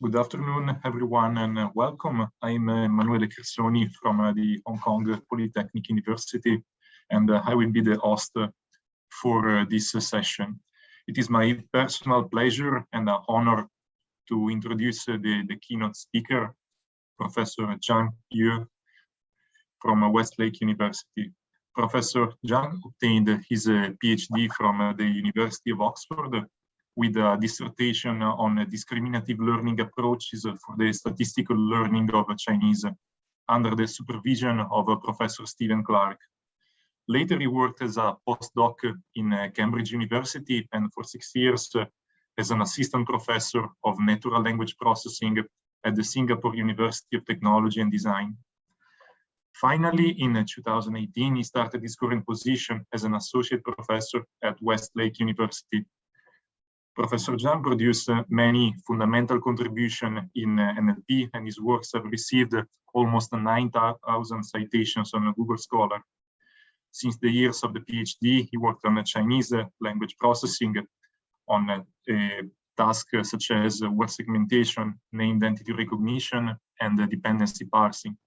Good afternoon, everyone, and welcome. I'm Emanuele Cresoni from the Hong Kong Polytechnic University, and I will be the host for this session. It is my personal pleasure and honor to introduce the keynote speaker, Professor Yue Zhang from Westlake University. Professor Zhang obtained his PhD from the University of Oxford with a dissertation on discriminative learning approaches for the statistical learning of Chinese under the supervision of Professor Stephen Clark. Later, he worked as a postdoc in Cambridge University and for 6 years as an assistant professor of natural language processing at the Singapore University of Technology and Design. Finally, in 2018, he started his current position as an associate professor at Westlake University. Professor Zhang produced many fundamental contributions in NLP, and his works have received almost 9,000 citations on Google Scholar. Since the years of the PhD, he worked on Chinese language processing on tasks such as word segmentation, named entity recognition, and dependency parsing.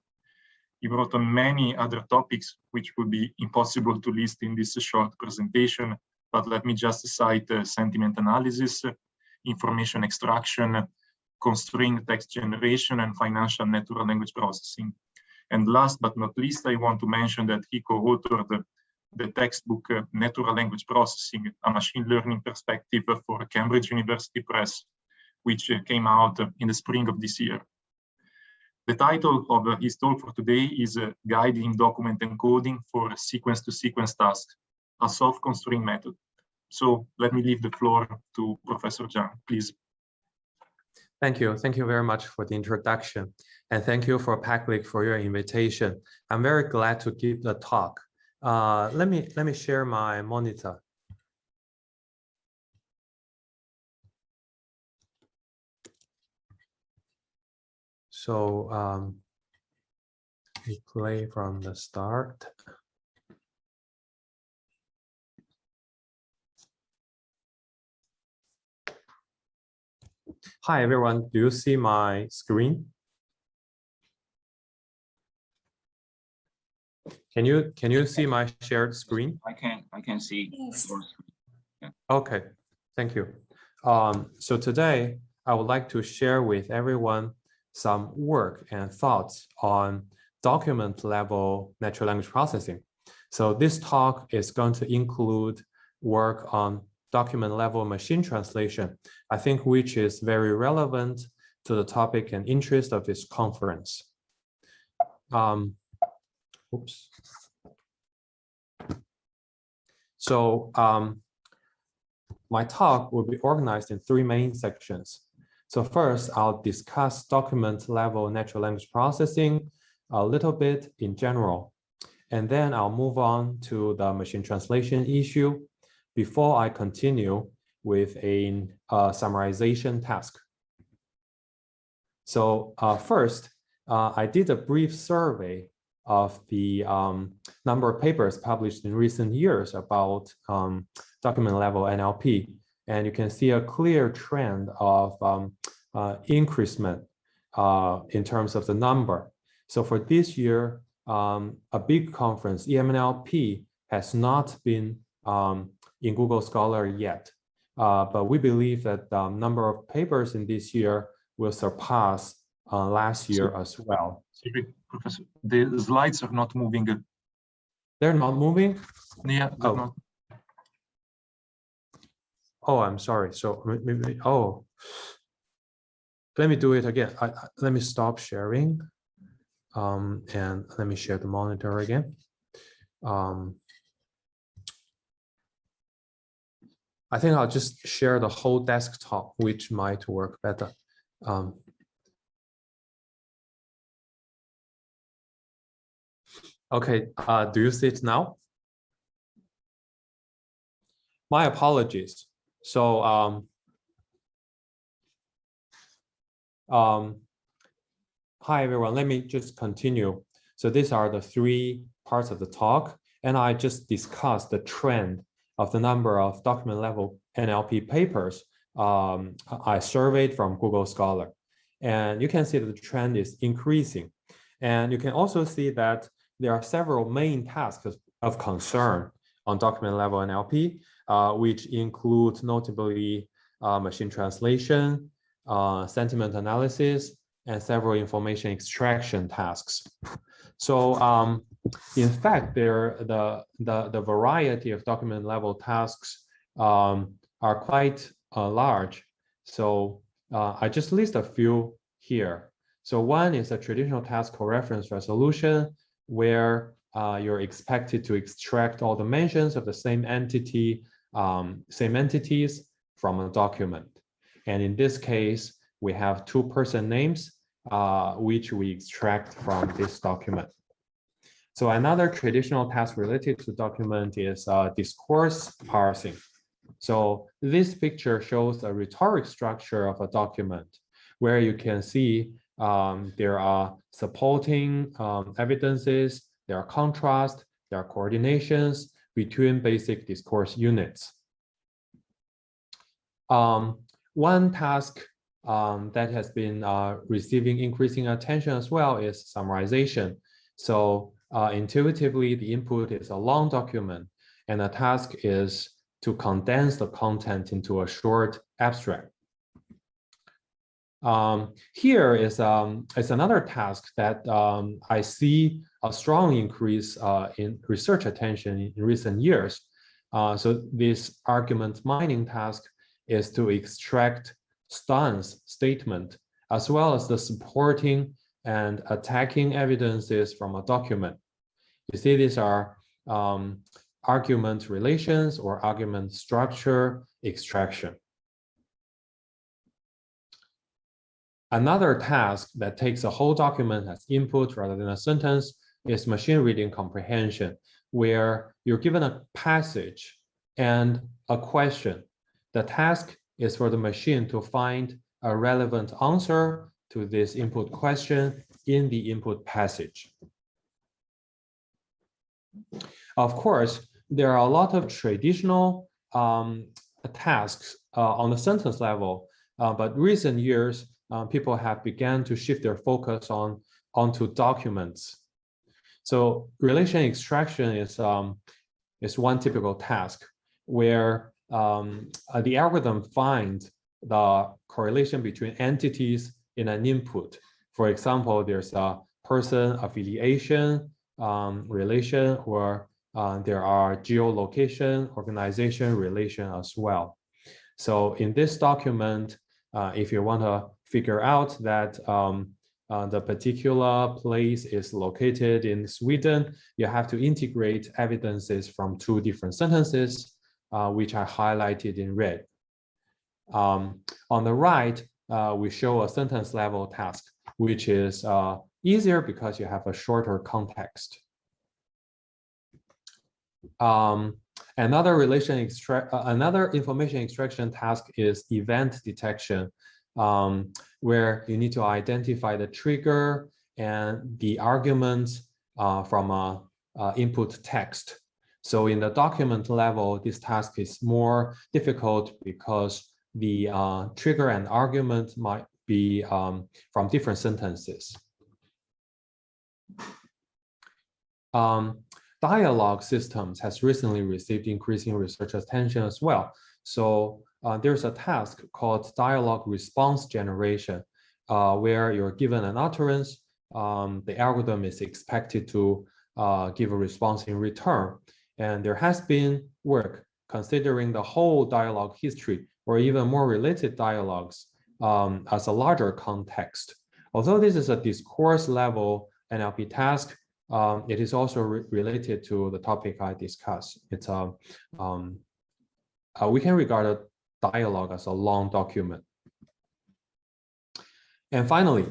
He wrote on many other topics, which would be impossible to list in this short presentation, but let me just cite sentiment analysis, information extraction, constraint text generation, and financial natural language processing. And last but not least, I want to mention that he co-authored the textbook Natural Language Processing, a Machine Learning Perspective for Cambridge University Press, which came out in the spring of this year. The title of his talk for today is Guiding Document Encoding for Sequence-to-Sequence Tasks, a self-constraint method. So let me leave the floor to Professor Zhang, please. Thank you. Thank you very much for the introduction. And thank you for PACLIC for your invitation. I'm very glad to give the talk. Let me share my monitor. So we play from the start. Hi everyone, do you see my screen? Can you see my shared screen? I can see. Yes. Yeah. Okay, thank you. So today I would like to share with everyone some work and thoughts on document level natural language processing. So this talk is going to include work on document level machine translation, I think, which is very relevant to the topic and interest of this conference. Oops. So my talk will be organized in 3 main sections. So first, I'll discuss document level natural language processing a little bit in general, and then I'll move on to the machine translation issue before I continue with a summarization task. So first, I did a brief survey of the number of papers published in recent years about document level NLP. And you can see a clear trend of increasement in terms of the number. So for this year, a big conference, EMNLP, has not been in Google Scholar yet, but we believe that the number of papers in this year will surpass last year as well. Sorry, Professor, the slides are not moving. They're not moving? Yeah, they're not. Oh, I'm sorry. So maybe, oh, let me do it again. Let me stop sharing and let me share the monitor again. I think I'll just share the whole desktop, which might work better. Okay, do you see it now? My apologies. So, hi everyone, let me just continue. So these are the 3 parts of the talk, and I just discussed the trend of the number of document level NLP papers I surveyed from Google Scholar. And you can see that the trend is increasing. And you can also see that there are several main tasks of concern on document level NLP, which include notably machine translation, sentiment analysis, and several information extraction tasks. So in fact, the variety of document level tasks are quite large. So I just list a few here. So one is a traditional task coreference resolution, where you're expected to extract all dimensions of the same entity, same entities from a document. And in this case, we have two person names, which we extract from this document. So another traditional task related to document is discourse parsing. So this picture shows a rhetoric structure of a document where you can see there are supporting evidences, there are contrasts, there are coordinations between basic discourse units. One task that has been receiving increasing attention as well is summarization. So intuitively, the input is a long document, and the task is to condense the content into a short abstract. Here is another task that I see a strong increase in research attention in recent years. So this argument mining task is to extract stance statement, as well as the supporting and attacking evidences from a document. You see, these are argument relations or argument structure extraction. Another task that takes a whole document as input rather than a sentence is machine reading comprehension, where you're given a passage and a question. The task is for the machine to find a relevant answer to this input question in the input passage. Of course, there are a lot of traditional tasks on the sentence level, but recent years, people have begun to shift their focus onto documents. So relation extraction is one typical task where the algorithm finds the correlation between entities in an input. For example, there's a person affiliation relation, or there are geolocation organization relation as well. So in this document, if you want to figure out that the particular place is located in Sweden, you have to integrate evidences from two different sentences, which are highlighted in red. On the right, we show a sentence level task, which is easier because you have a shorter context. Another information extraction task is event detection, where you need to identify the trigger and the arguments from input text. So in the document level, this task is more difficult because the trigger and argument might be from different sentences. Dialogue systems has recently received increasing research attention as well. So there's a task called dialogue response generation, where you're given an utterance. The algorithm is expected to give a response in return. And there has been work considering the whole dialogue history or even more related dialogues as a larger context. Although this is a discourse level NLP task, it is also related to the topic I discussed. It's we can regard a dialogue as a long document. And finally,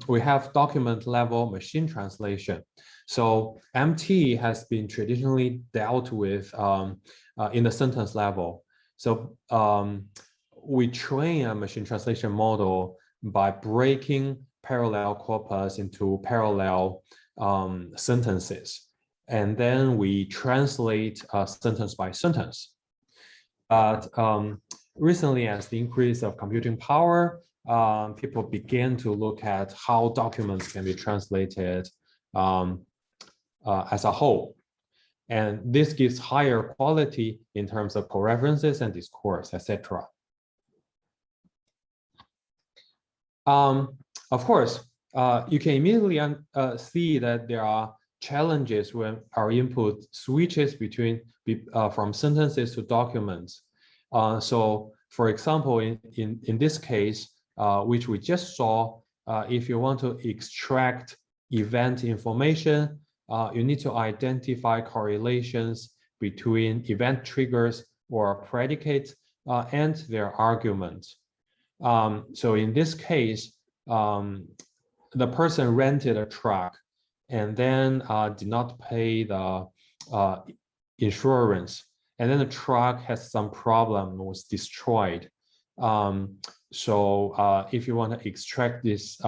we have document level machine translation. So MT has been traditionally dealt with in the sentence level. So we train a machine translation model by breaking parallel corpus into parallel sentences. And then we translate sentence by sentence. But recently, as the increase of computing power, people began to look at how documents can be translated as a whole. And this gives higher quality in terms of coreferences and discourse, etc. Of course, you can immediately see that there are challenges when our input switches between from sentences to documents. So, for example, in this case, which we just saw, if you want to extract event information, you need to identify correlations between event triggers or predicates and their arguments. So in this case, the person rented a truck and then did not pay the insurance. And then the truck has some problem, was destroyed. So if you want to extract this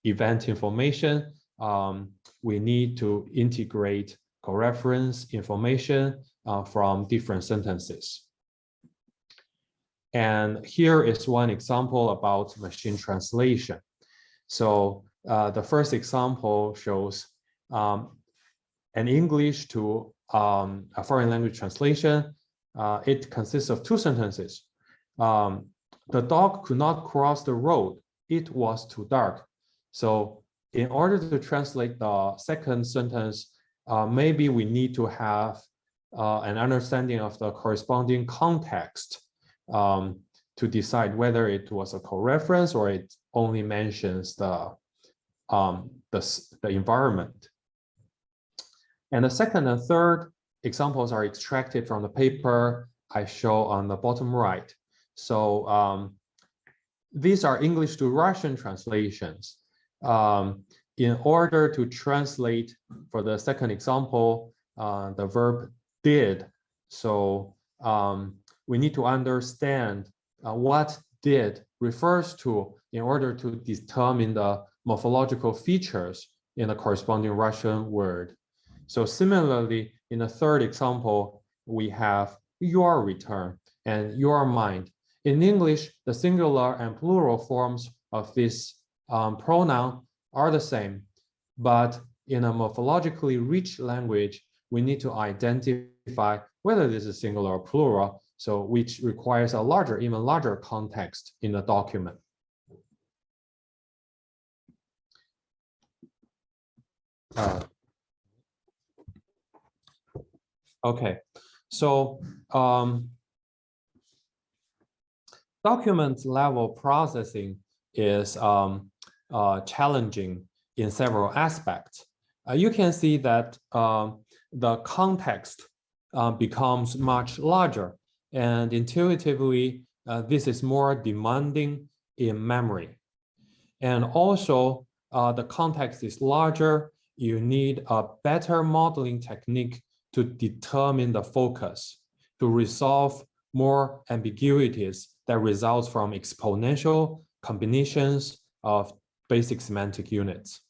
event information, we need to integrate coreference information from different sentences. And here is one example about machine translation. So the first example shows an English to a foreign language translation. It consists of two sentences. The dog could not cross the road. It was too dark. So in order to translate the second sentence, maybe we need to have an understanding of the corresponding context to decide whether it was a coreference or it only mentions the environment. And the second and third examples are extracted from the paper I show on the bottom right. So these are English to Russian translations. In order to translate for the second example, the verb did. So we need to understand what did refers to in order to determine the morphological features in the corresponding Russian word. So similarly, in the third example, we have your return and your mind. In English, the singular and plural forms of this pronoun are the same, but in a morphologically rich language, we need to identify whether this is singular or plural, so which requires a larger, even larger context in the document. Okay, so document level processing is challenging in several aspects. You can see that the context becomes much larger, and intuitively, this is more demanding in memory. And also, the context is larger. You need a better modeling technique to determine the focus, to resolve more ambiguities that results from exponential combinations of basic semantic units.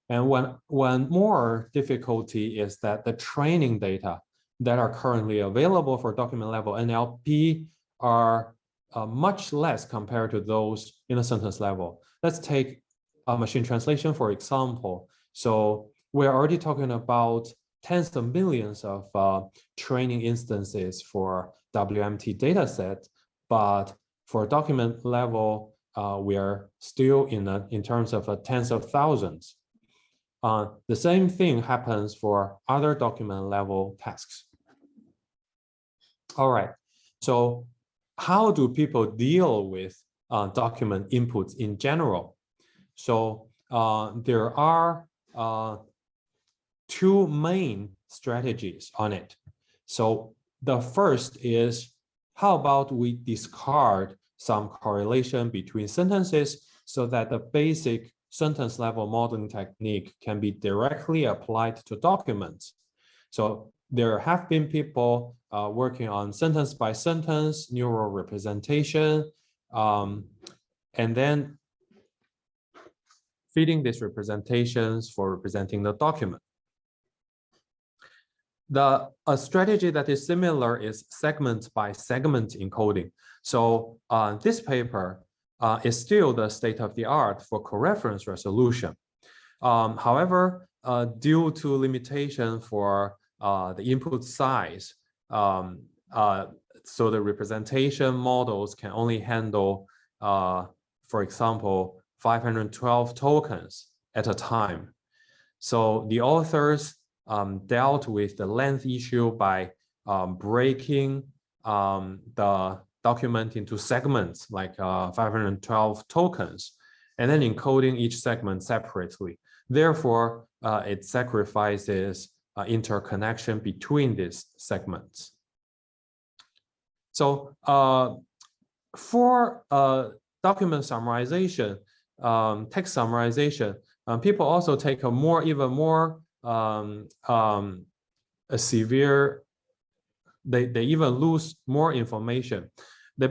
And one more difficulty is that the training data that are currently available for document level NLP are much less compared to those in the sentence level. Let's take machine translation, for example. So we're already talking about tens of millions of training instances for WMT dataset, but for document level, we are still in terms of tens of thousands. The same thing happens for other document level tasks. All right, so how do people deal with document inputs in general? So there are two main strategies on it. So the first is, how about we discard some correlation between sentences so that the basic sentence level modeling technique can be directly applied to documents. So there have been people working on sentence by sentence neural representation, and then feeding these representations for representing the document. A strategy that is similar is segment by segment encoding. So this paper is still the state of the art for coreference resolution. However, due to limitation for the input size, so the representation models can only handle, for example, 512 tokens at a time. So the authors dealt with the length issue by breaking the document into segments like 512 tokens, and then encoding each segment separately. Therefore, it sacrifices interconnection between these segments. So for document summarization, text summarization, people also take a even more severe, they even lose more information. They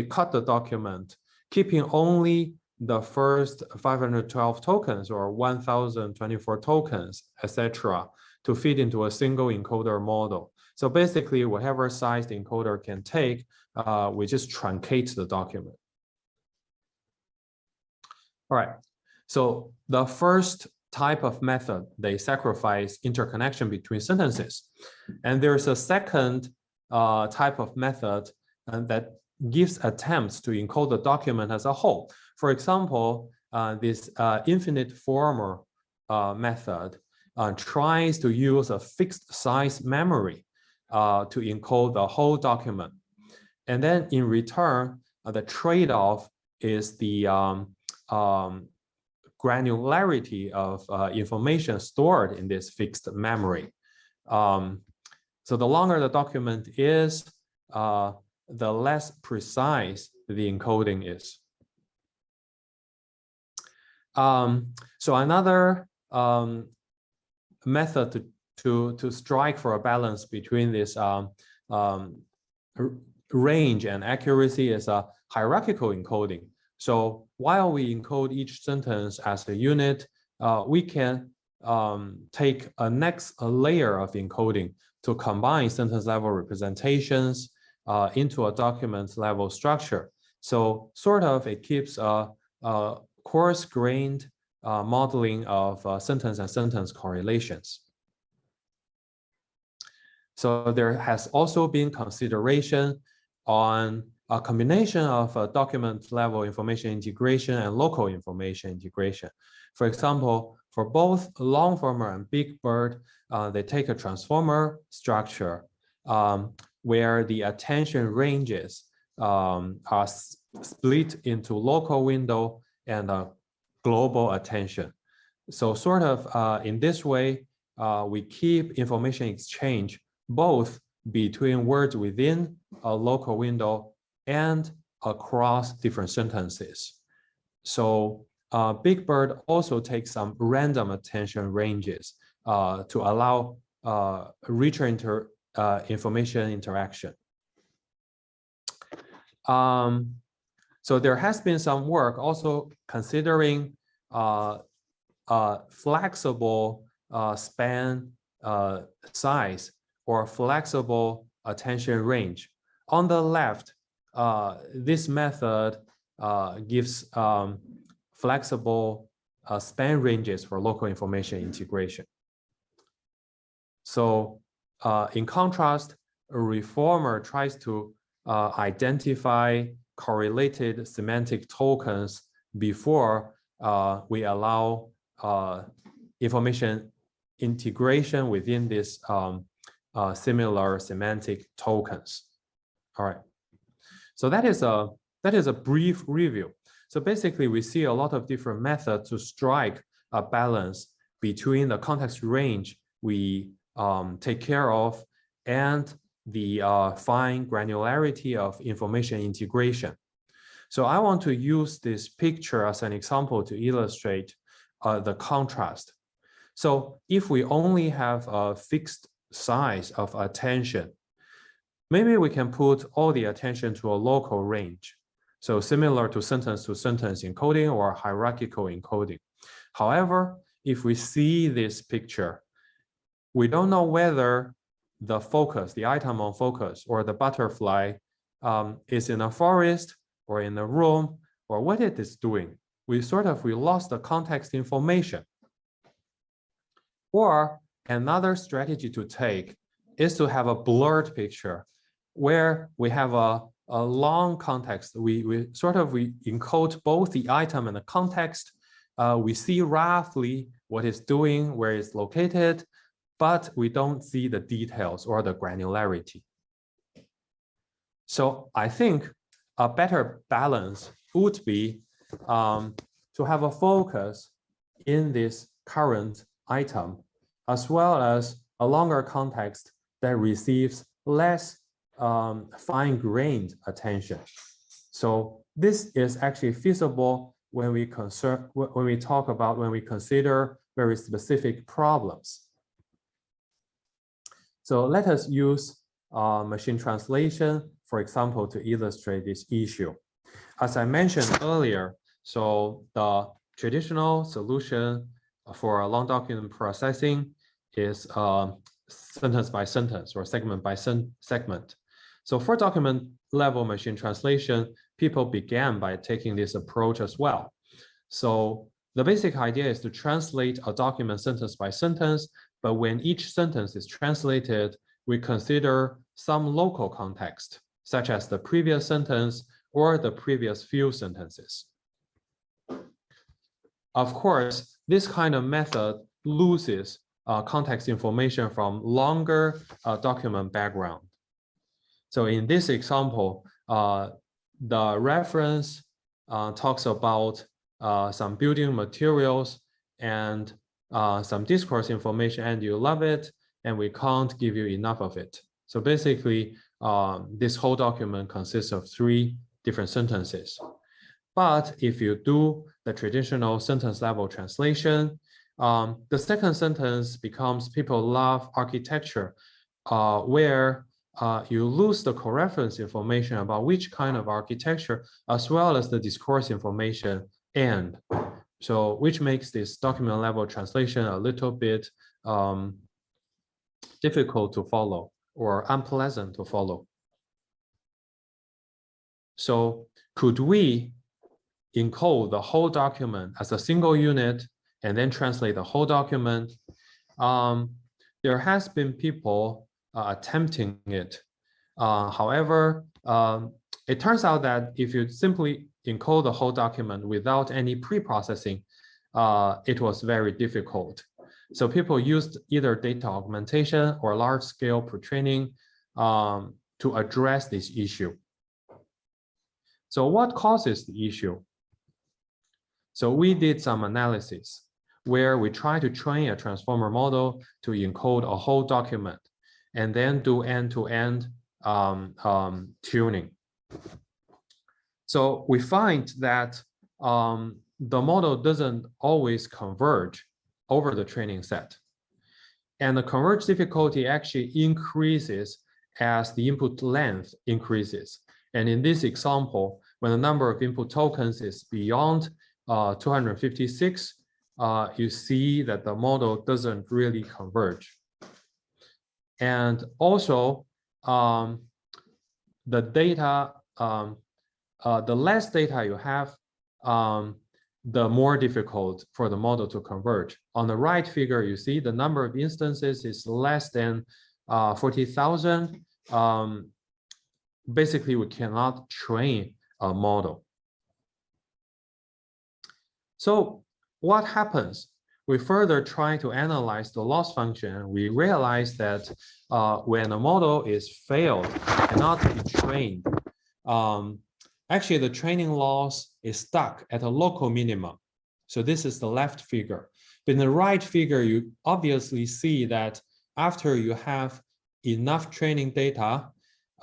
cut the document, keeping only the first 512 tokens or 1024 tokens, etc., to feed into a single encoder model. So basically, whatever size the encoder can take, we just truncate the document. All right. So the first type of method, they sacrifice interconnection between sentences. And there's a second type of method that gives attempts to encode the document as a whole. For example, this infinite former method tries to use a fixed size memory to encode the whole document. And then in return, the trade-off is the granularity of information stored in this fixed memory. So the longer the document is, the less precise the encoding is. So another method to strike for a balance between this range and accuracy is a hierarchical encoding. So while we encode each sentence as a unit, we can take a next layer of encoding to combine sentence level representations into a document level structure. So sort of it keeps a coarse-grained modeling of sentence and sentence correlations. So there has also been consideration on a combination of document level information integration and local information integration. For example, for both long-former and big bird, they take a transformer structure where the attention ranges are split into local window and global attention. So sort of in this way, we keep information exchange both between words within a local window and across different sentences. So Big Bird also takes some random attention ranges to allow richer information interaction. So there has been some work also considering flexible span size or flexible attention range. On the left, this method gives flexible span ranges for local information integration. So in contrast, a reformer tries to identify correlated semantic tokens before we allow information integration within this similar semantic tokens. All right. So that is a brief review. So basically, we see a lot of different methods to strike a balance between the context range we take care of and the fine granularity of information integration. So I want to use this picture as an example to illustrate the contrast. So if we only have a fixed size of attention, maybe we can put all the attention to a local range. So similar to sentence encoding or hierarchical encoding. However, if we see this picture, we don't know whether the focus, the item on focus, or the butterfly is in a forest or in a room or what it is doing. We lost the context information. Or another strategy to take is to have a blurred picture where we have a long context. We encode both the item and the context. We see roughly what it's doing, where it's located, but we don't see the details or the granularity. So I think a better balance would be to have a focus in this current item, as well as a longer context that receives less fine-grained attention. So this is actually feasible when we consider very specific problems. So let us use machine translation, for example, to illustrate this issue. As I mentioned earlier, so the traditional solution for a long document processing is sentence by sentence or segment by segment. So for document level machine translation, people began by taking this approach as well. So the basic idea is to translate a document sentence by sentence, but when each sentence is translated, we consider some local context, such as the previous sentence or the previous few sentences. Of course, this kind of method loses context information from longer document background. So in this example, the reference talks about some building materials and some discourse information, and you love it, and we can't give you enough of it. So basically, this whole document consists of 3 different sentences. But if you do the traditional sentence level translation, the second sentence becomes people love architecture, where you lose the coreference information about which kind of architecture, as well as the discourse information, and so which makes this document level translation a little bit difficult to follow or unpleasant to follow. So could we encode the whole document as a single unit and then translate the whole document? There has been people attempting it. However, it turns out that if you simply encode the whole document without any pre-processing, it was very difficult. So people used either data augmentation or large-scale pre-training to address this issue. So what causes the issue? So we did some analysis where we try to train a transformer model to encode a whole document and then do end-to-end tuning. So we find that the model doesn't always converge over the training set. And the converge difficulty actually increases as the input length increases. And in this example, when the number of input tokens is beyond 256, you see that the model doesn't really converge. And also, the data, the less data you have, the more difficult for the model to converge. On the right figure, you see the number of instances is less than 40,000. Basically, we cannot train a model. So what happens? We further try to analyze the loss function. We realize that when a model is failed, cannot be trained, actually the training loss is stuck at a local minimum. So this is the left figure. But in the right figure, you obviously see that after you have enough training data,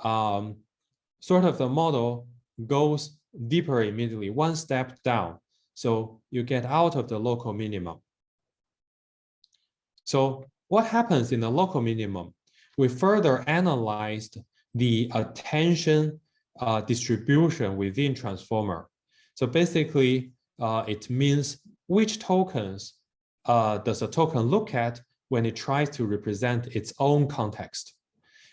sort of the model goes deeper immediately, one step down. So you get out of the local minimum. So what happens in the local minimum? We further analyzed the attention distribution within transformer. So basically, it means which tokens does a token look at when it tries to represent its own context.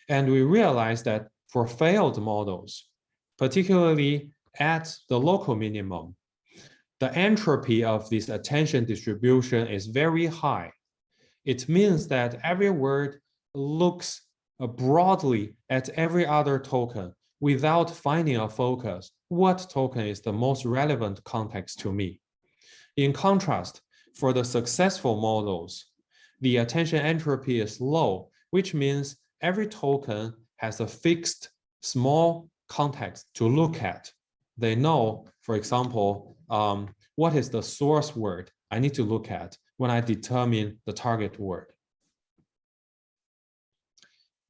And we realized that for failed models, particularly at the local minimum, the entropy of this attention distribution is very high. It means that every word looks broadly at every other token without finding a focus. What token is the most relevant context to me? In contrast, for the successful models, the attention entropy is low, which means every token has a fixed small context to look at. They know, for example, what is the source word I need to look at when I determine the target word.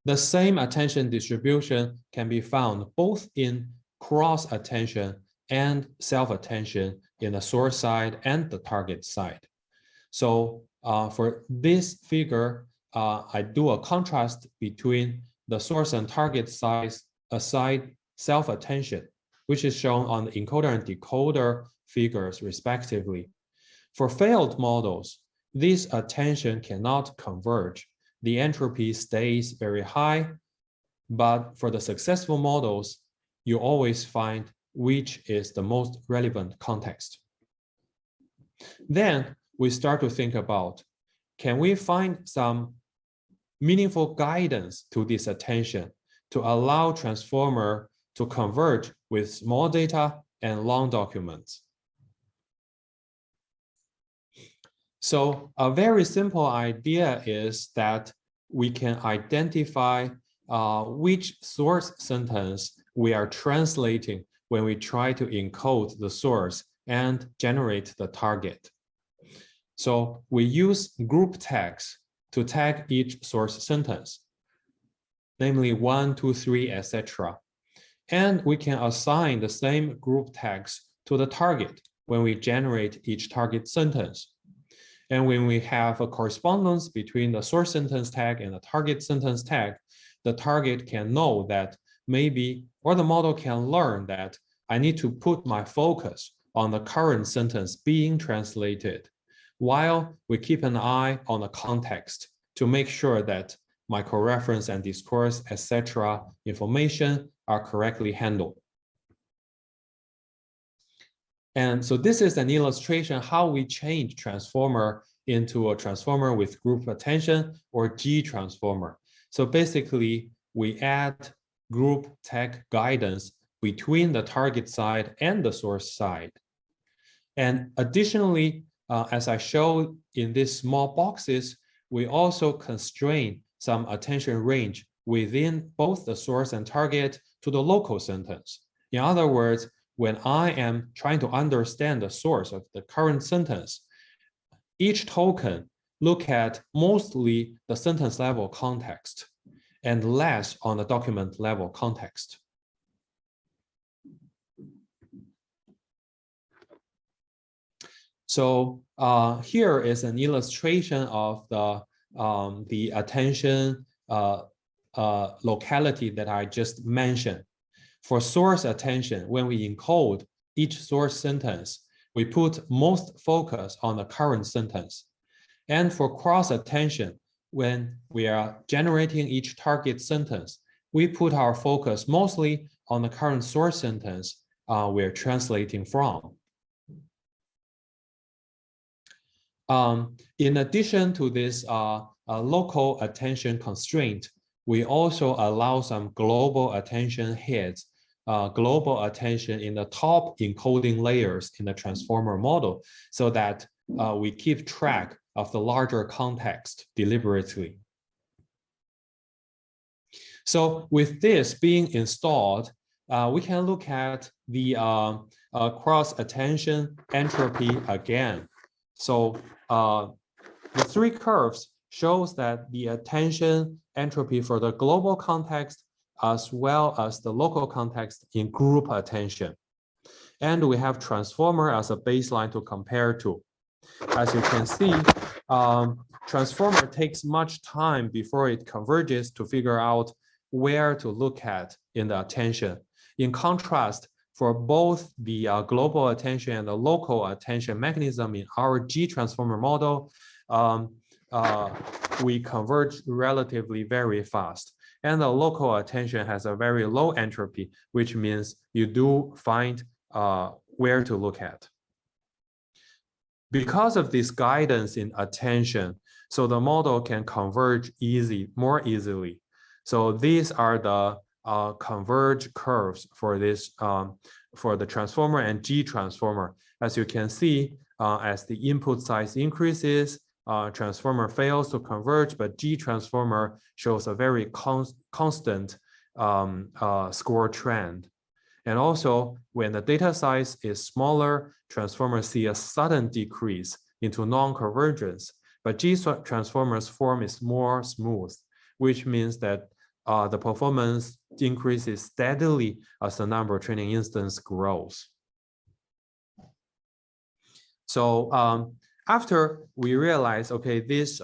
The same attention distribution can be found both in cross-attention and self-attention in the source side and the target side. So for this figure, I do a contrast between the source and target side self-attention, which is shown on the encoder and decoder figures respectively. For failed models, this attention cannot converge. The entropy stays very high, but for the successful models, you always find which is the most relevant context. Then we start to think about, can we find some meaningful guidance to this attention to allow transformer to converge with small data and long documents? So a very simple idea is that we can identify which source sentence we are translating when we try to encode the source and generate the target. So we use group tags to tag each source sentence, namely 1, 2, 3, etc. And we can assign the same group tags to the target when we generate each target sentence. And when we have a correspondence between the source sentence tag and the target sentence tag, the target can know that maybe, or the model can learn that I need to put my focus on the current sentence being translated, while we keep an eye on the context to make sure that my coreference and discourse, etc. information are correctly handled. And so this is an illustration how we change transformer into a transformer with group attention or G transformer. So basically, we add group tag guidance between the target side and the source side. And additionally, as I showed in these small boxes, we also constrain some attention range within both the source and target to the local sentence. In other words, when I am trying to understand the source of the current sentence, each token look at mostly the sentence level context and less on the document level context. So here is an illustration of the attention locality that I just mentioned. For source attention, when we encode each source sentence, we put most focus on the current sentence. And for cross attention, when we are generating each target sentence, we put our focus mostly on the current source sentence we're translating from. In addition to this local attention constraint, we also allow some global attention heads, global attention in the top encoding layers in the transformer model, so that we keep track of the larger context deliberately. So with this being installed, we can look at the cross-attention entropy again. So the three curves shows that the attention entropy for the global context as well as the local context in group attention. And we have transformer as a baseline to compare to. As you can see, transformer takes much time before it converges to figure out where to look at in the attention. In contrast, for both the global attention and the local attention mechanism in our G transformer model, we converge relatively very fast. And the local attention has a very low entropy, which means you do find where to look at. Because of this guidance in attention, so the model can converge more easily. So these are the converge curves for this for the transformer and G transformer. As you can see, as the input size increases, transformer fails to converge, but G transformer shows a very constant score trend. And also, when the data size is smaller, transformers see a sudden decrease into non-convergence, but G transformers form is more smooth, which means that the performance increases steadily as the number of training instance grows. So after we realize, okay, this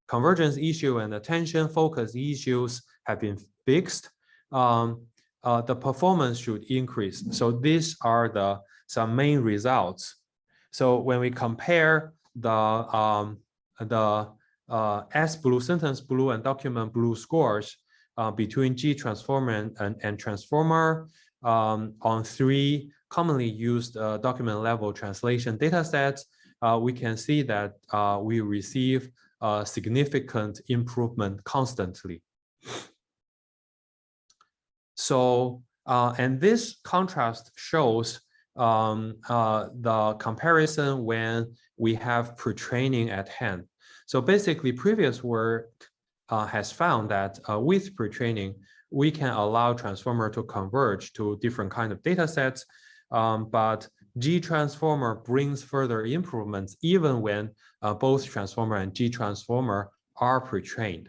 convergence issue and attention focus issues have been fixed, the performance should increase. So these are some main results. So when we compare the S-BLUE, sentence BLUE, and document BLUE scores between G transformer and transformer on 3 commonly used document level translation data sets, we can see that we receive significant improvement constantly. So, and this contrast shows the comparison when we have pre-training at hand. So basically, previous work has found that with pre-training, we can allow transformer to converge to different kind of data sets, but G transformer brings further improvements even when both transformer and G transformer are pre-trained.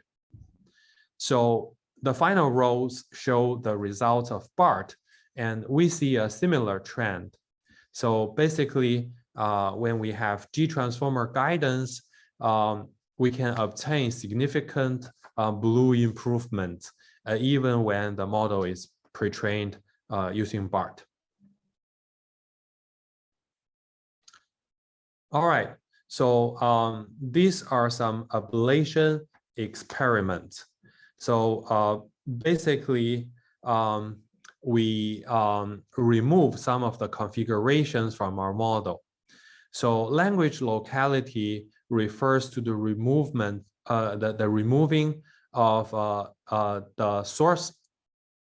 So the final rows show the results of BART, and we see a similar trend. So basically, when we have G transformer guidance, we can obtain significant BLUE improvements, even when the model is pre-trained using BART. All right, so these are some ablation experiments. So basically, we remove some of the configurations from our model. So language locality refers to the removing of the source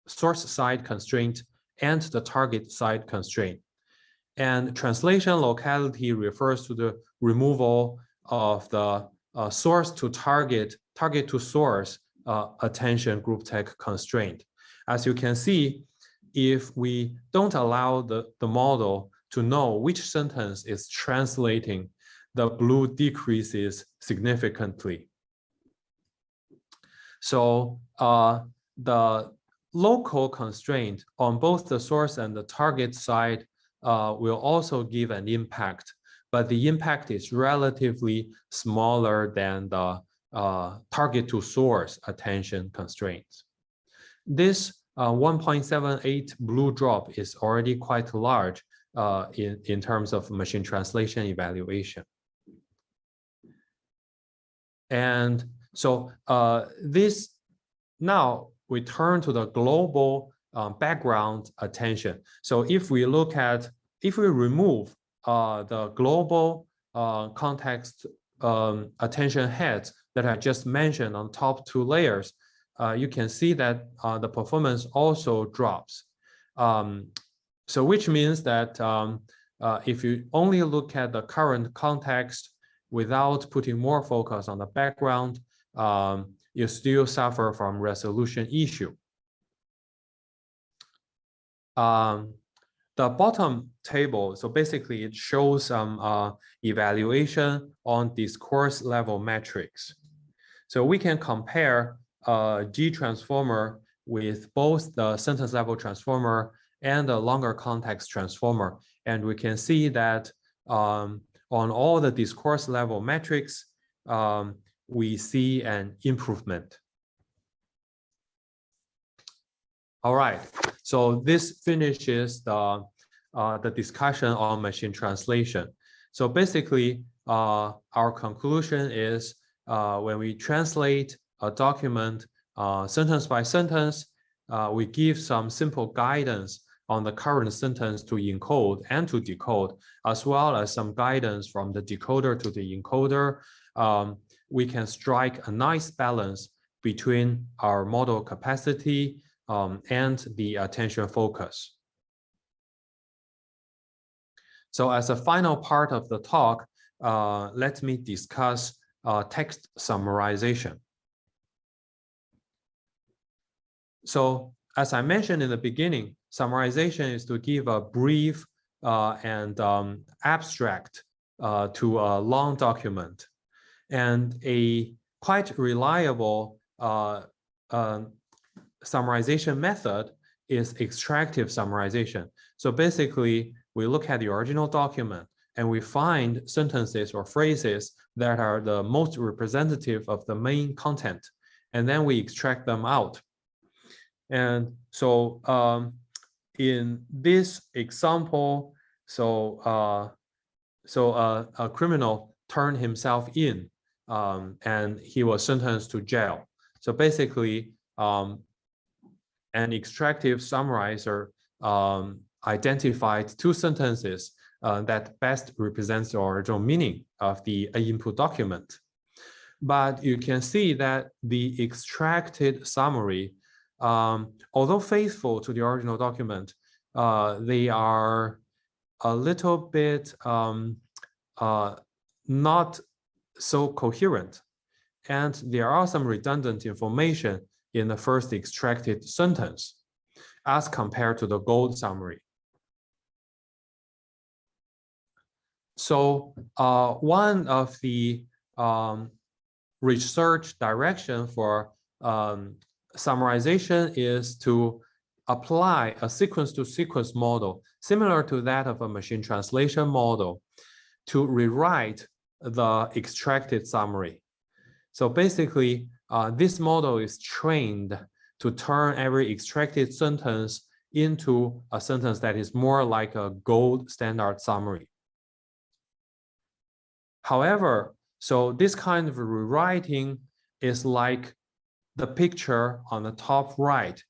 side constraint and the target side constraint. And translation locality refers to the removal of the source to target to source attention group tag constraint. As you can see, if we don't allow the model to know which sentence is translating, the BLUE decreases significantly. So the local constraint on both the source and the target side will also give an impact, but the impact is relatively smaller than the target to source attention constraints. This 1.78 BLUE drop is already quite large in terms of machine translation evaluation. And so this, now we turn to the global background attention. So if we remove the global context attention heads that I just mentioned on top 2 layers, you can see that the performance also drops. So which means that if you only look at the current context without putting more focus on the background, you still suffer from resolution issue. The bottom table, so basically it shows some evaluation on discourse level metrics. So we can compare G transformer with both the sentence level transformer and the longer context transformer. And we can see that on all the discourse level metrics, we see an improvement. All right, so this finishes the discussion on machine translation. So basically, our conclusion is when we translate a document sentence by sentence, we give some simple guidance on the current sentence to encode and to decode, as well as some guidance from the decoder to the encoder, we can strike a nice balance between our model capacity and the attention focus. So as a final part of the talk, let me discuss text summarization. So as I mentioned in the beginning, summarization is to give a brief and abstract to a long document. And a quite reliable summarization method is extractive summarization. So basically, we look at the original document and we find sentences or phrases that are the most representative of the main content, and then we extract them out. And so in this example, a criminal turned himself in and he was sentenced to jail. So basically, an extractive summarizer identified two sentences that best represents the original meaning of the input document. But you can see that the extracted summary, although faithful to the original document, they are a little bit not so coherent. And there are some redundant information in the first extracted sentence as compared to the gold summary. So one of the research direction for summarization is to apply a sequence-to-sequence model, similar to that of a machine translation model, to rewrite the extracted summary. So basically, this model is trained to turn every extracted sentence into a sentence that is more like a gold standard summary. However, so this kind of rewriting is like the picture on the top right.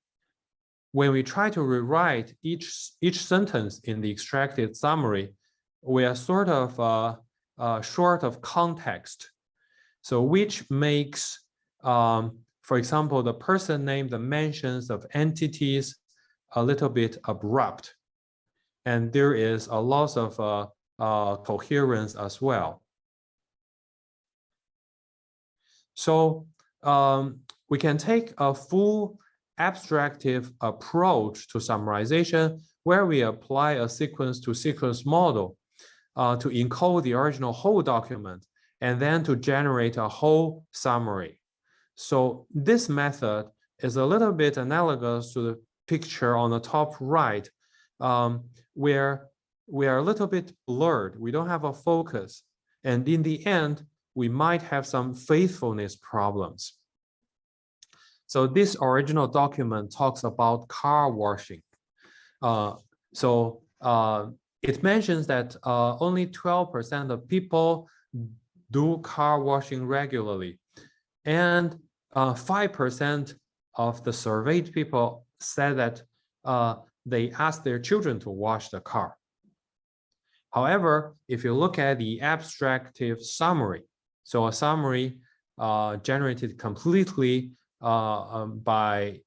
When we try to rewrite each sentence in the extracted summary, we are sort of short of context. So which makes, for example, the person name, the mentions of entities a little bit abrupt. And there is a loss of coherence as well. So we can take a full abstractive approach to summarization where we apply a sequence-to-sequence model to encode the original whole document and then to generate a whole summary. So this method is a little bit analogous to the picture on the top right, where we are a little bit blurred. We don't have a focus. And in the end, we might have some faithfulness problems. So this original document talks about car washing. It mentions that only 12% of people do car washing regularly. And 5% of the surveyed people said that they asked their children to wash the car. However, if you look at the abstractive summary, so a summary generated completely by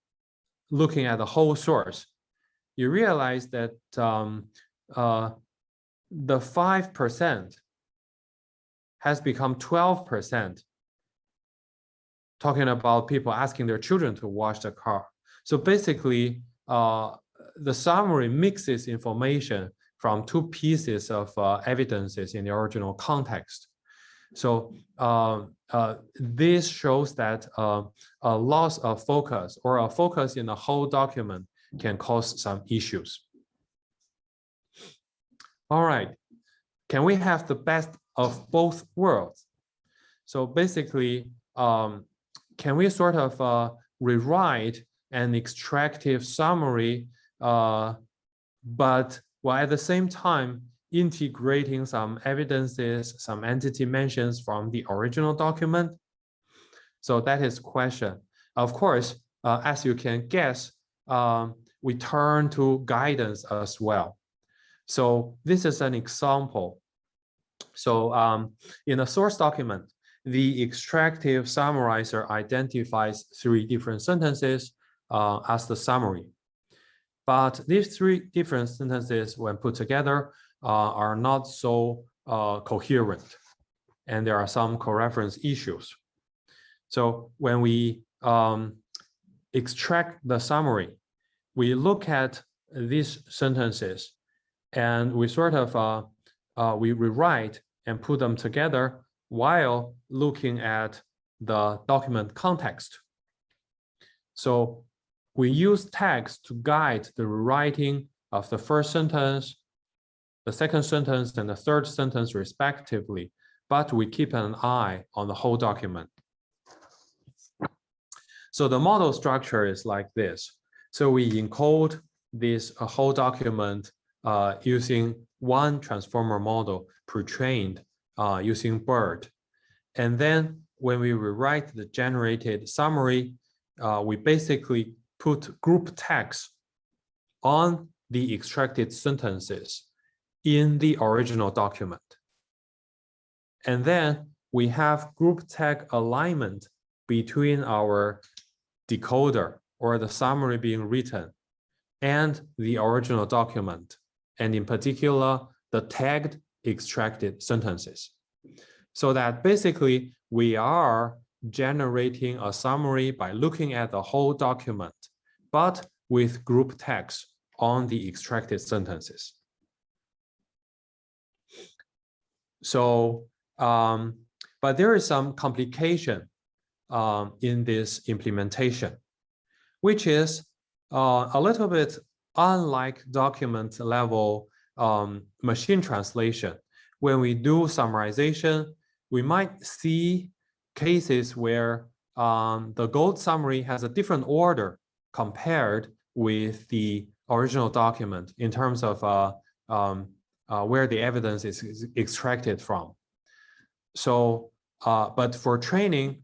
looking at the whole source, you realize that the 5% has become 12%, talking about people asking their children to wash the car. So basically, the summary mixes information from two pieces of evidences in the original context. So this shows that a loss of focus or a focus in the whole document can cause some issues. All right, can we have the best of both worlds? So basically, can we sort of rewrite an extractive summary, but while at the same time integrating some evidences, some entity mentions from the original document? So that is question. Of course, as you can guess, we turn to guidance as well. So this is an example. So in a source document, the extractive summarizer identifies 3 different sentences as the summary. But these 3 different sentences, when put together, are not so coherent, and there are some coreference issues. So when we extract the summary, we look at these sentences, and we sort of we rewrite and put them together while looking at the document context. So we use tags to guide the rewriting of the first sentence, the second sentence, and the third sentence respectively, but we keep an eye on the whole document. So the model structure is like this. So we encode this whole document using one transformer model pre-trained using BERT. And then when we rewrite the generated summary, we basically put group tags on the extracted sentences in the original document. And then we have group tag alignment between our decoder or the summary being written and the original document, and in particular, the tagged extracted sentences. So that basically we are generating a summary by looking at the whole document, but with group tags on the extracted sentences. So, but there is some complication in this implementation, which is a little bit unlike document level machine translation. When we do summarization, we might see cases where the gold summary has a different order compared with the original document in terms of where the evidence is extracted from. So, but for training,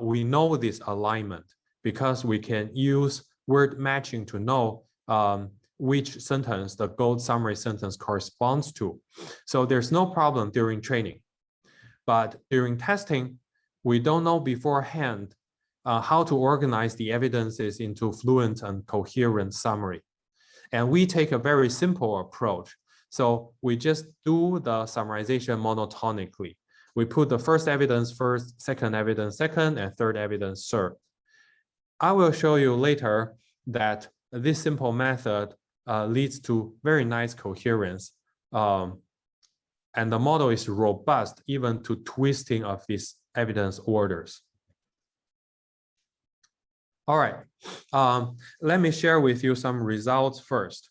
we know this alignment because we can use word matching to know which sentence the gold summary sentence corresponds to. So there's no problem during training. But during testing, we don't know beforehand how to organize the evidences into fluent and coherent summary. And we take a very simple approach. So we just do the summarization monotonically. We put the first evidence first, second evidence second, and third evidence third. I will show you later that this simple method leads to very nice coherence. And the model is robust even to twisting of these evidence orders. All right, let me share with you some results first.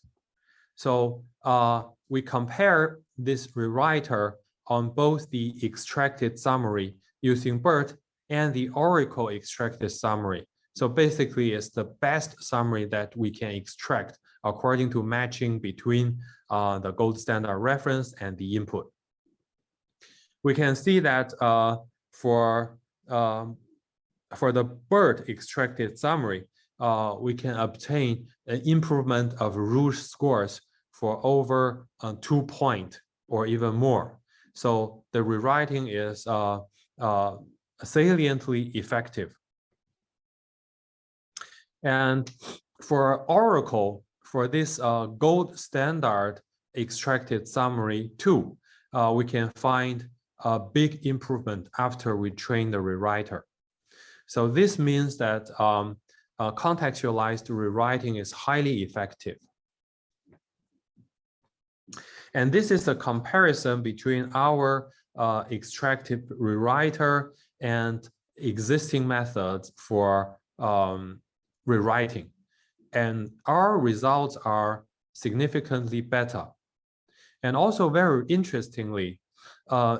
So we compare this rewriter on both the extracted summary using BERT and the Oracle extracted summary. So basically, it's the best summary that we can extract according to matching between the gold standard reference and the input. We can see that for the BERT extracted summary, we can obtain an improvement of rouge scores for over 2 points or even more. So the rewriting is saliently effective. And for Oracle, for this gold standard extracted summary too, we can find a big improvement after we train the rewriter. So this means that contextualized rewriting is highly effective. And this is a comparison between our extractive rewriter and existing methods for rewriting. And our results are significantly better. And also very interestingly,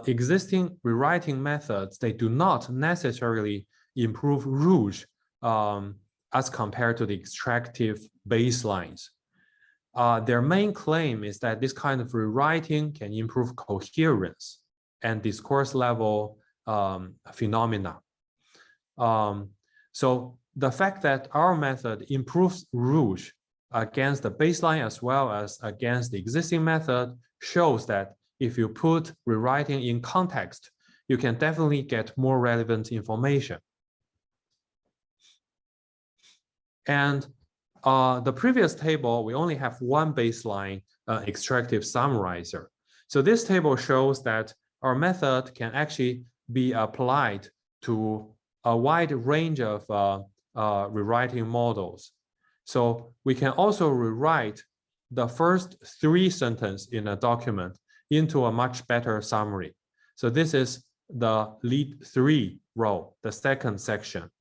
existing rewriting methods, they do not necessarily improve rouge as compared to the extractive baselines. Their main claim is that this kind of rewriting can improve coherence and discourse level phenomena. So the fact that our method improves rouge against the baseline as well as against the existing method shows that if you put rewriting in context, you can definitely get more relevant information. And the previous table, we only have one baseline extractive summarizer. So this table shows that our method can actually be applied to a wide range of rewriting models. So we can also rewrite the first 3 sentences in a document into a much better summary. So this is the lead 3 row, the second section.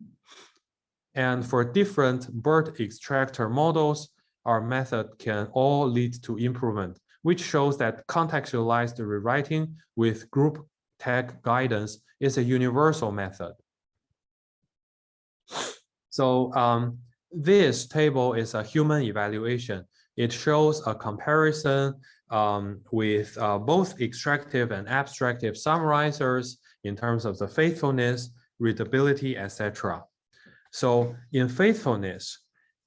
And for different BERT extractor models, our method can all lead to improvement, which shows that contextualized rewriting with group tag guidance is a universal method. So this table is a human evaluation. It shows a comparison with both extractive and abstractive summarizers in terms of the faithfulness, readability, etc. So in faithfulness,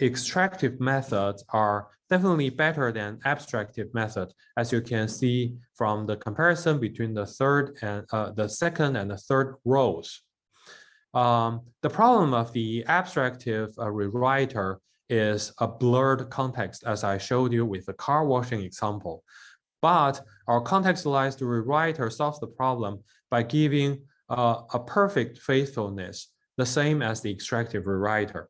extractive methods are definitely better than abstractive methods, as you can see from the comparison between the second and the third rows. The problem of the abstractive rewriter is a blurred context, as I showed you with the car washing example. But our contextualized rewriter solves the problem by giving a perfect faithfulness, the same as the extractive rewriter.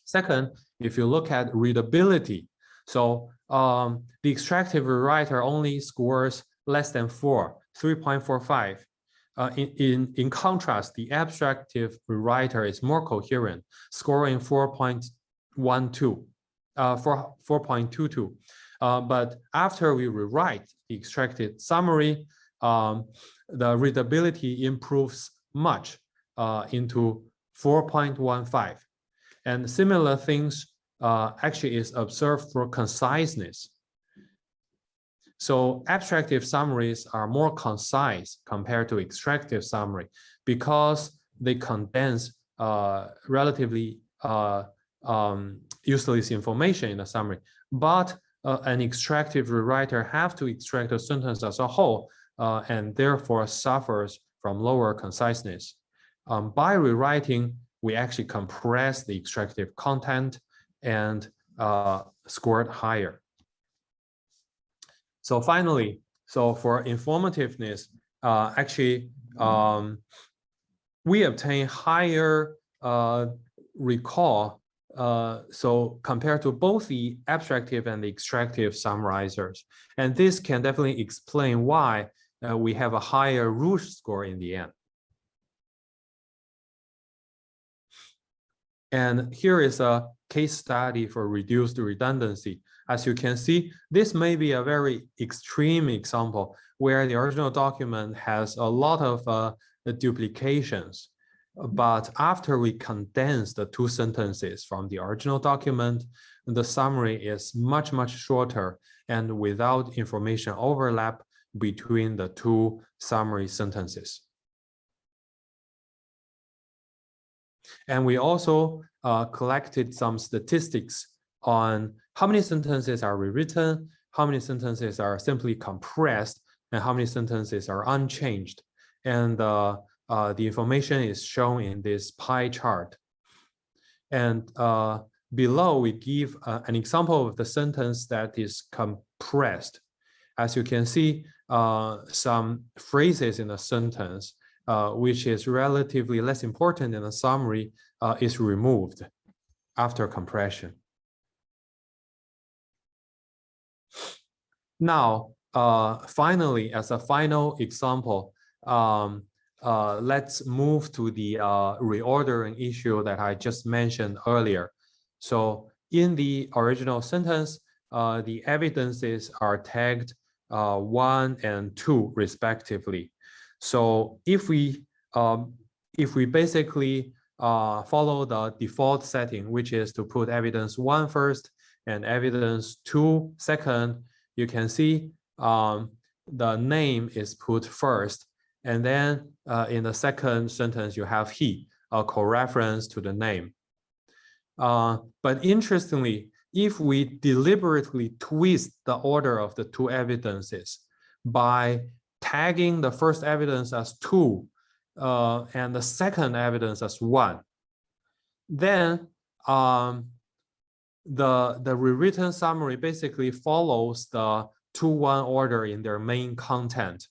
Second, if you look at readability, so the extractive rewriter only scores less than 4, 3.45. In contrast, the abstractive rewriter is more coherent, scoring 4.12, 4.22. But after we rewrite the extracted summary, the readability improves much into 4.15. And similar things actually is observed for conciseness. So abstractive summaries are more concise compared to extractive summary because they condense relatively useless information in the summary. But an extractive rewriter have to extract the sentence as a whole and therefore suffers from lower conciseness. By rewriting, we actually compress the extractive content and score it higher. So finally, so for informativeness, actually, we obtain higher recall. So compared to both the abstractive and the extractive summarizers. And this can definitely explain why we have a higher Rouge score in the end. And here is a case study for reduced redundancy. As you can see, this may be a very extreme example where the original document has a lot of duplications. But after we condense the 2 sentences from the original document, the summary is much, much shorter and without information overlap between the 2 summary sentences. And we also collected some statistics on how many sentences are rewritten, how many sentences are simply compressed, and how many sentences are unchanged. And the information is shown in this pie chart. And below, we give an example of the sentence that is compressed. As you can see, some phrases in the sentence, which is relatively less important in the summary, is removed after compression. Now, finally, as a final example, let's move to the reordering issue that I just mentioned earlier. So in the original sentence, the evidences are tagged 1 and 2 respectively. So if we basically follow the default setting, which is to put evidence 1 first and evidence 2 second, you can see the name is put first. And then in the second sentence, you have he, a coreference to the name. But interestingly, if we deliberately twist the order of the two evidences by tagging the first evidence as 2 and the second evidence as 1, then the rewritten summary basically follows the 2-1 order in their main content.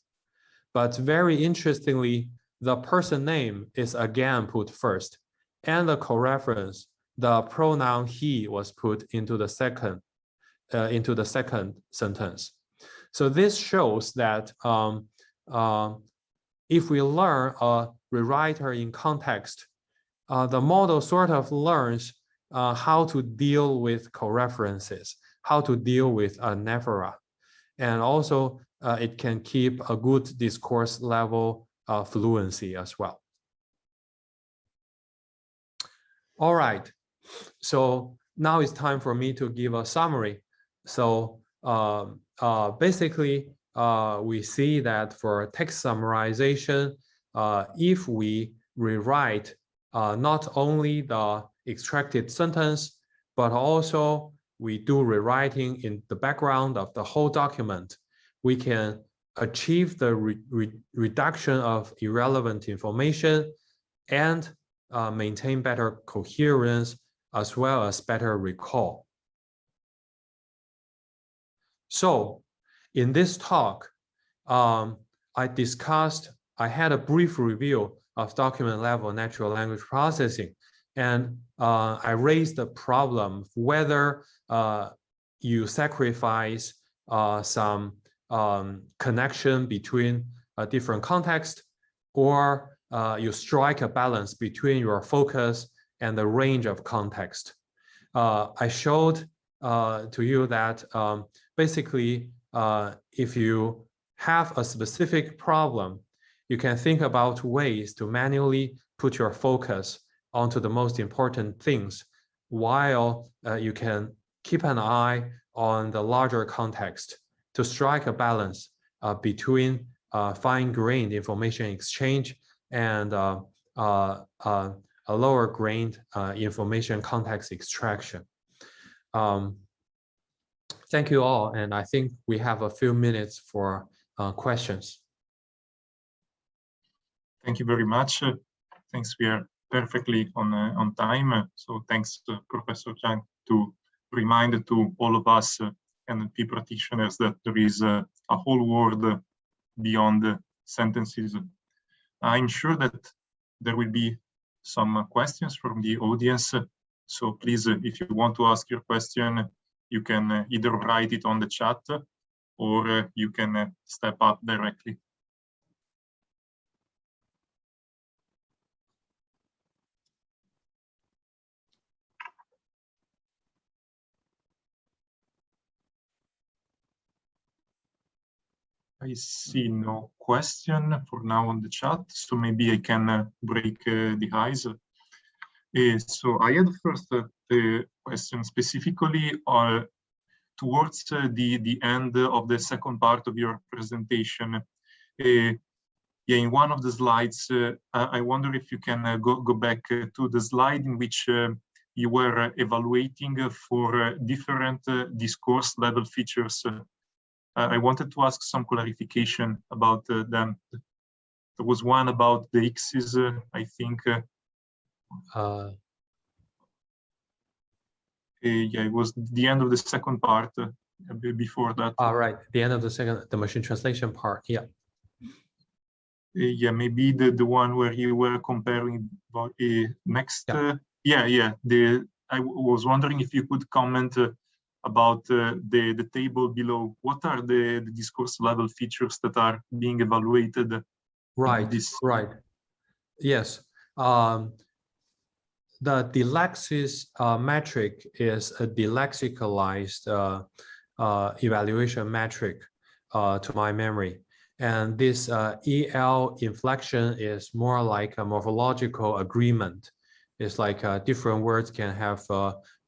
But very interestingly, the person name is again put first, and the coreference, the pronoun he, was put into the second sentence. So this shows that if we learn a rewriter in context, the model sort of learns how to deal with coreferences, how to deal with anaphora, and also it can keep a good discourse level fluency as well. All right, so now it's time for me to give a summary. So basically, we see that for text summarization, if we rewrite not only the extracted sentence, but also we do rewriting in the background of the whole document, we can achieve the reduction of irrelevant information and maintain better coherence as well as better recall. So in this talk, I had a brief review of document level natural language processing, and I raised the problem of whether you sacrifice some connection between a different context, or you strike a balance between your focus and the range of context. I showed to you that basically, if you have a specific problem, you can think about ways to manually put your focus onto the most important things, while you can keep an eye on the larger context to strike a balance between fine-grained information exchange and a lower-grained information context extraction. Thank you all, and I think we have a few minutes for questions. Thank you very much. Thanks, we are perfectly on time. So thanks to Professor Zhang to remind to all of us NLP practitioners that there is a whole world beyond sentences. I'm sure that there will be some questions from the audience. So please, if you want to ask your question, you can either write it on the chat or you can step up directly. I see no question for now on the chat, so maybe I can break the ice. So I had first a question specifically towards the end of the second part of your presentation. Yeah, in one of the slides, I wonder if you can go back to the slide in which you were evaluating for different discourse level features. I wanted to ask some clarification about them. There was one about the X's, I think. Yeah, it was the end of the second part. Before that. Right, the end of the machine translation part. Yeah. Yeah, maybe the one where you were comparing next. Yeah. I was wondering if you could comment about the table below. What are the discourse level features that are being evaluated? Right. Yes. The delexis metric is a delexicalized evaluation metric to my memory. And this EL inflection is more like a morphological agreement. It's like different words can have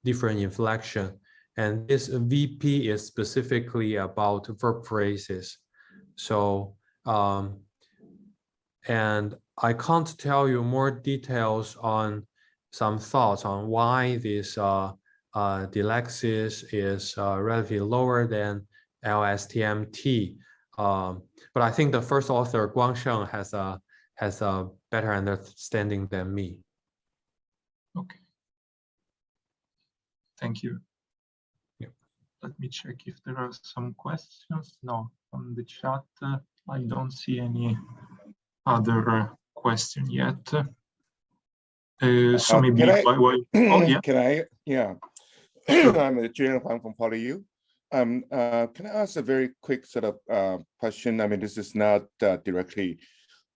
different inflection. And this VP is specifically about verb phrases. So, and I can't tell you more details on some thoughts on why this Delexis is relatively lower than LSTMT. But I think the first author, Guangsheng, has a better understanding than me. Okay. Thank you. Yeah. Let me check if there are some questions. No, on the chat, I don't see any other question yet. So maybe oh yeah. Can I? Yeah. Sure. I'm Junior Huang from PolyU. Can I ask a very quick sort of question? I mean, this is not directly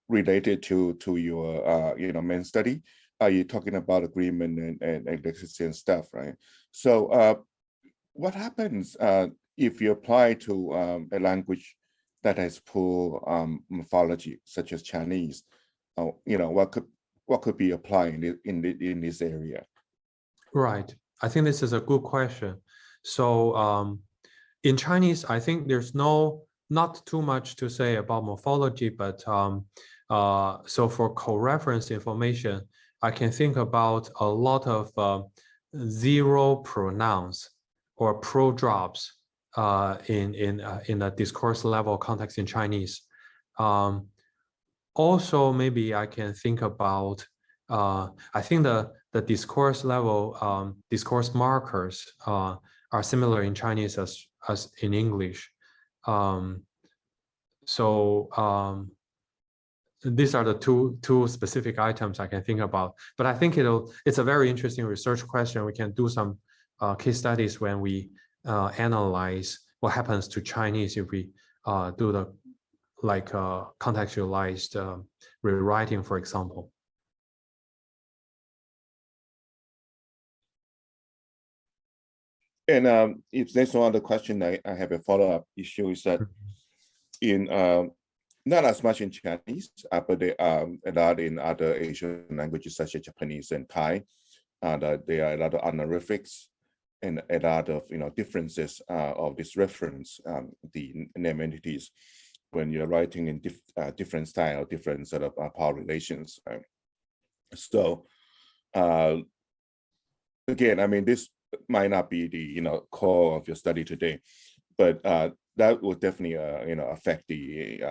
related to your main study. You're talking about agreement and electricity and stuff, right? So what happens if you apply to a language that has poor morphology, such as Chinese? What could be applied in this area? Right. I think this is a good question. So in Chinese, I think there's not too much to say about morphology, but so for coreference information, I can think about a lot of zero pronouns or pro drops in a discourse level context in Chinese. Also, maybe I can think about, I think the discourse level, discourse markers are similar in Chinese as in English. These are the two specific items I can think about. But I think it's a very interesting research question. We can do some case studies when we analyze what happens to Chinese if we do the contextualized rewriting, for example. And if there's no other question, I have a follow-up issue is that in not as much in Chinese, but there are a lot in other Asian languages such as Japanese and Thai. There are a lot of honorifics and a lot of differences of this reference, the name entities, when you're writing in different style, different sort of power relations. So again, I mean, this might not be the core of your study today, but that will definitely affect the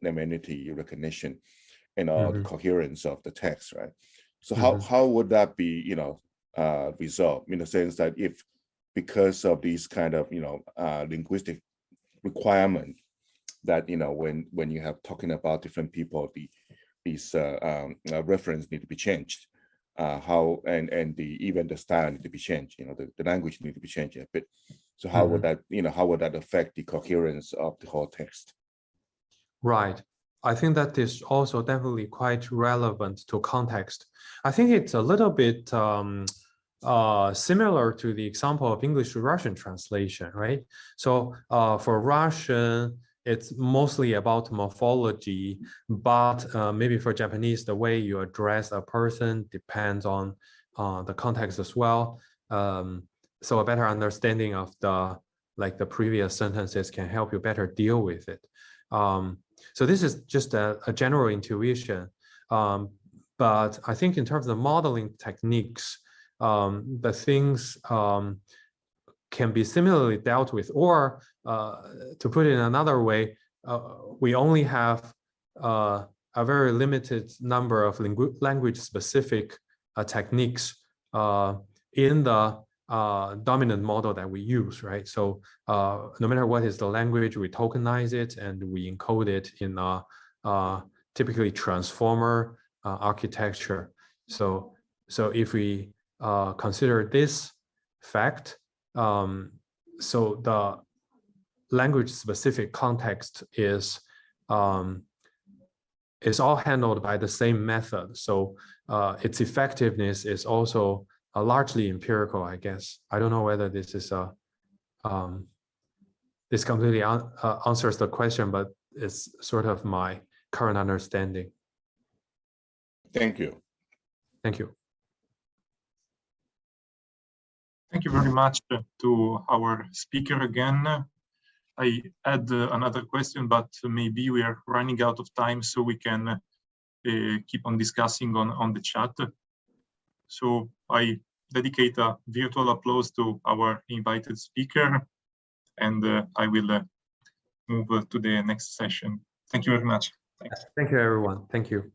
name entity recognition and the coherence of the text, right? So how would that be resolved, in the sense that if because of these kind of linguistic requirement that when you have talking about different people, these reference need to be changed. How and even the style need to be changed. The language need to be changed a bit. So how would that how would that affect the coherence of the whole text? Right. I think that is also definitely quite relevant to context. I think it's a little bit similar to the example of English to Russian translation, right? So for Russian, it's mostly about morphology, but maybe for Japanese, the way you address a person depends on the context as well. So a better understanding of the previous sentences can help you better deal with it. So this is just a general intuition, but I think in terms of modeling techniques, the things can be similarly dealt with, or to put it in another way, we only have a very limited number of language-specific techniques in the dominant model that we use, right? So no matter what is the language, we tokenize it and we encode it in a typically transformer architecture. So if we consider this fact, so the language-specific context is all handled by the same method. So its effectiveness is also largely empirical, I guess. I don't know whether this is this completely answers the question, but it's sort of my current understanding. Thank you. Thank you. Thank you very much to our speaker again. I had another question, but maybe we are running out of time, so we can keep on discussing on the chat. So I dedicate a virtual applause to our invited speaker, and I will move to the next session. Thank you very much. Thanks. Thank you, everyone. Thank you.